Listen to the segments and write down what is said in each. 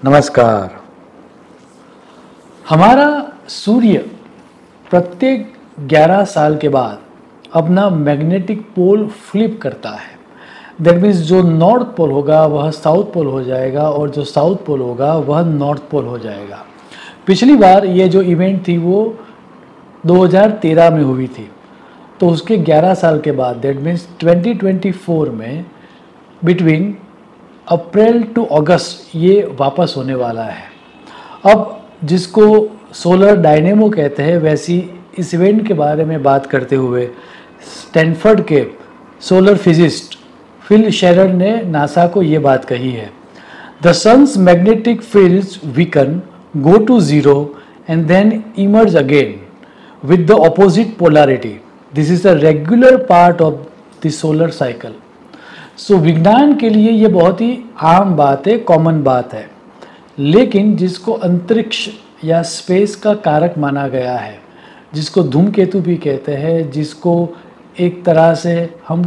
नमस्कार। हमारा सूर्य प्रत्येक 11 साल के बाद अपना मैग्नेटिक पोल फ्लिप करता है। दैट मीन्स जो नॉर्थ पोल होगा वह साउथ पोल हो जाएगा और जो साउथ पोल होगा वह नॉर्थ पोल हो जाएगा। पिछली बार ये जो इवेंट थी वो 2013 में हुई थी, तो उसके 11 साल के बाद दैट मीन्स 2024 में बिटवीन अप्रैल टू अगस्त ये वापस होने वाला है। अब जिसको सोलर डायनेमो कहते हैं, वैसी इस इवेंट के बारे में बात करते हुए स्टैनफोर्ड के सोलर फिजिस्ट फिल शेरर ने नासा को ये बात कही है। The sun's magnetic fields weaken, go to zero and then emerge again with the opposite polarity. This is a regular part of the solar cycle. So विज्ञान के लिए ये बहुत ही आम बात है, कॉमन बात है, लेकिन जिसको अंतरिक्ष या स्पेस का कारक माना गया है, जिसको धूमकेतु भी कहते हैं, जिसको एक तरह से हम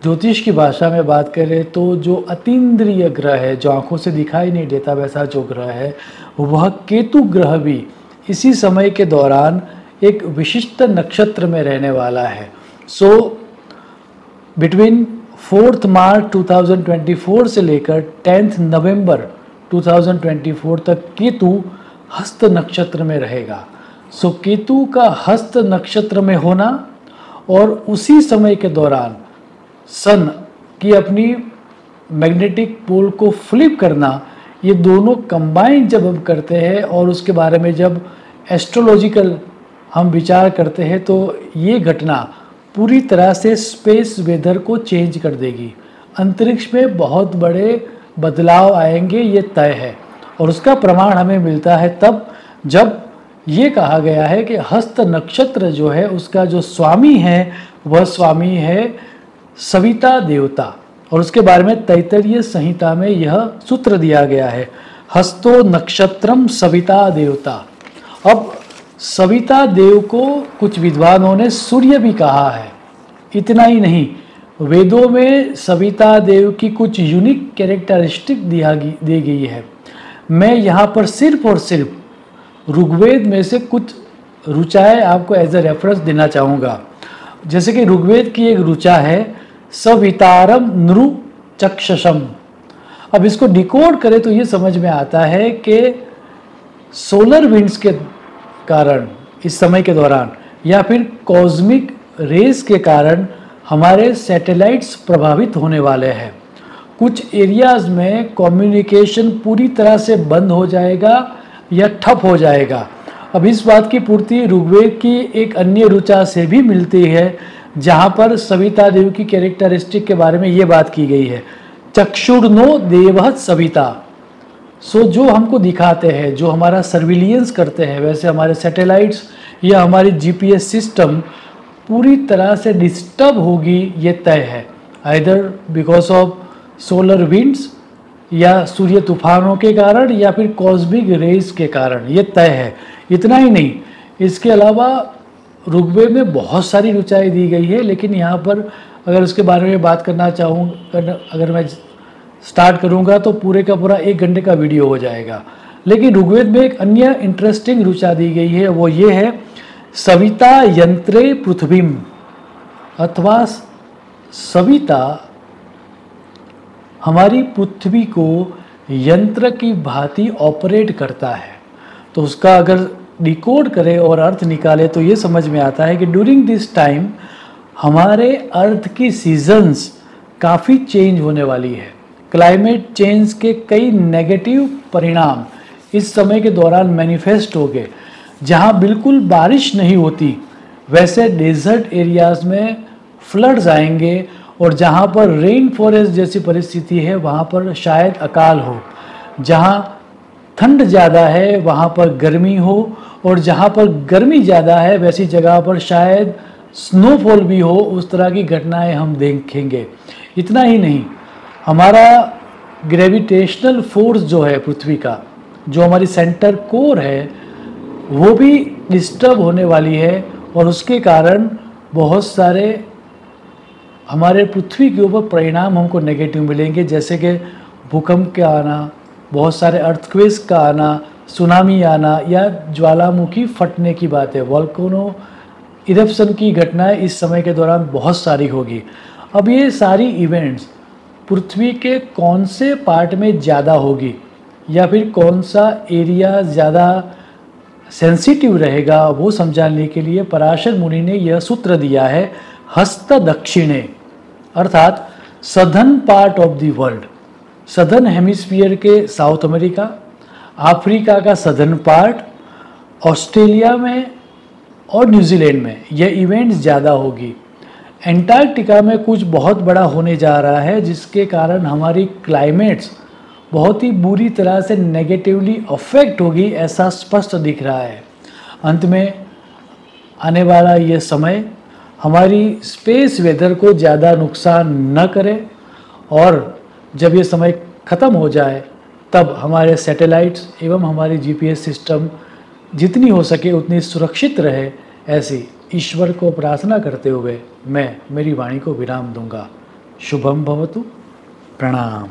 ज्योतिष की भाषा में बात करें तो जो अतीन्द्रिय ग्रह है, जो आंखों से दिखाई नहीं देता वैसा जो ग्रह है, वह केतु ग्रह भी इसी समय के दौरान एक विशिष्ट नक्षत्र में रहने वाला है। सो बिटवीन 4 मार्च 2024 से लेकर 10 नवंबर 2024 तक केतु हस्त नक्षत्र में रहेगा। सो केतु का हस्त नक्षत्र में होना और उसी समय के दौरान सन की अपनी मैग्नेटिक पोल को फ्लिप करना, ये दोनों कंबाइन जब हम करते हैं और उसके बारे में जब एस्ट्रोलॉजिकल हम विचार करते हैं तो ये घटना पूरी तरह से स्पेस वेदर को चेंज कर देगी। अंतरिक्ष में बहुत बड़े बदलाव आएंगे, ये तय है। और उसका प्रमाण हमें मिलता है तब जब ये कहा गया है कि हस्त नक्षत्र जो है उसका जो स्वामी है वह स्वामी है सविता देवता, और उसके बारे में तैत्तिरीय संहिता में यह सूत्र दिया गया है, हस्तो नक्षत्रम सविता देवता। अब सविता देव को कुछ विद्वानों ने सूर्य भी कहा है। इतना ही नहीं, वेदों में सविता देव की कुछ यूनिक कैरेक्टरिस्टिक दी गई है। मैं यहाँ पर सिर्फ और सिर्फ ऋग्वेद में से कुछ ऋचाएँ आपको एज ए रेफरेंस देना चाहूँगा। जैसे कि ऋग्वेद की एक ऋचा है सवितारम नृ चक्षसम। अब इसको डिकोड करें तो ये समझ में आता है कि सोलर विंड्स के कारण इस समय के दौरान या फिर कॉस्मिक रेस के कारण हमारे सैटेलाइट्स प्रभावित होने वाले हैं। कुछ एरियाज़ में कम्युनिकेशन पूरी तरह से बंद हो जाएगा या ठप हो जाएगा। अब इस बात की पूर्ति ऋग्वेद की एक अन्य ऋचा से भी मिलती है, जहाँ पर सविता देव की कैरेक्टरिस्टिक के बारे में ये बात की गई है, चक्षुर्नो देवः सविता। सो जो हमको दिखाते हैं, जो हमारा सर्विलियंस करते हैं, वैसे हमारे सैटेलाइट्स या हमारी जीपीएस सिस्टम पूरी तरह से डिस्टर्ब होगी, ये तय है, either because of solar winds या सूर्य तूफानों के कारण या फिर कॉस्मिक रेज के कारण, ये तय है। इतना ही नहीं, इसके अलावा ऋग्वेद में बहुत सारी ऋचाएँ दी गई है, लेकिन यहाँ पर अगर उसके बारे में बात करना चाहूँ, अगर मैं स्टार्ट करूँगा तो पूरे का पूरा 1 घंटे का वीडियो हो जाएगा। लेकिन ऋग्वेद में एक अन्य इंटरेस्टिंग ऋचा दी गई है, वो ये है सविता यंत्रे पृथ्वीम, अथवा सविता हमारी पृथ्वी को यंत्र की भांति ऑपरेट करता है। तो उसका अगर डिकोड करें और अर्थ निकालें तो ये समझ में आता है कि ड्यूरिंग दिस टाइम हमारे अर्थ की सीजन्स काफ़ी चेंज होने वाली है। क्लाइमेट चेंज के कई नेगेटिव परिणाम इस समय के दौरान मैनिफेस्ट हो गए। जहाँ बिल्कुल बारिश नहीं होती वैसे डेजर्ट एरियाज़ में फ्लड्स आएंगे, और जहाँ पर रेन फॉरेस्ट जैसी परिस्थिति है वहाँ पर शायद अकाल हो। जहाँ ठंड ज़्यादा है वहाँ पर गर्मी हो, और जहाँ पर गर्मी ज़्यादा है वैसी जगह पर शायद स्नोफॉल भी हो। उस तरह की घटनाएं हम देखेंगे। इतना ही नहीं, हमारा ग्रेविटेशनल फोर्स जो है पृथ्वी का, जो हमारी सेंटर कोर है, वो भी डिस्टर्ब होने वाली है, और उसके कारण बहुत सारे हमारे पृथ्वी के ऊपर परिणाम हमको नेगेटिव मिलेंगे, जैसे कि भूकंप के आना, बहुत सारे अर्थक्वेक्स का आना, सुनामी आना या ज्वालामुखी फटने की बात है। वोल्केनो इरप्शन की घटनाएं इस समय के दौरान बहुत सारी होगी। अब ये सारी इवेंट्स पृथ्वी के कौन से पार्ट में ज़्यादा होगी या फिर कौन सा एरिया ज़्यादा सेंसिटिव रहेगा, वो समझाने के लिए पराशर मुनि ने यह सूत्र दिया है, हस्त दक्षिणे, अर्थात southern part of the world. Southern hemisphere के साउथ अमेरिका, अफ्रीका का सदर्न पार्ट, ऑस्ट्रेलिया में और न्यूजीलैंड में यह इवेंट्स ज़्यादा होगी। एंटार्क्टिका में कुछ बहुत बड़ा होने जा रहा है, जिसके कारण हमारी क्लाइमेट्स बहुत ही बुरी तरह से नेगेटिवली अफेक्ट होगी, ऐसा स्पष्ट दिख रहा है। अंत में आने वाला ये समय हमारी स्पेस वेदर को ज़्यादा नुकसान न करे, और जब ये समय ख़त्म हो जाए तब हमारे सैटेलाइट्स एवं हमारी जीपीएस सिस्टम जितनी हो सके उतनी सुरक्षित रहे, ऐसी ईश्वर को प्रार्थना करते हुए मैं मेरी वाणी को विराम दूंगा। शुभम भवतु। प्रणाम।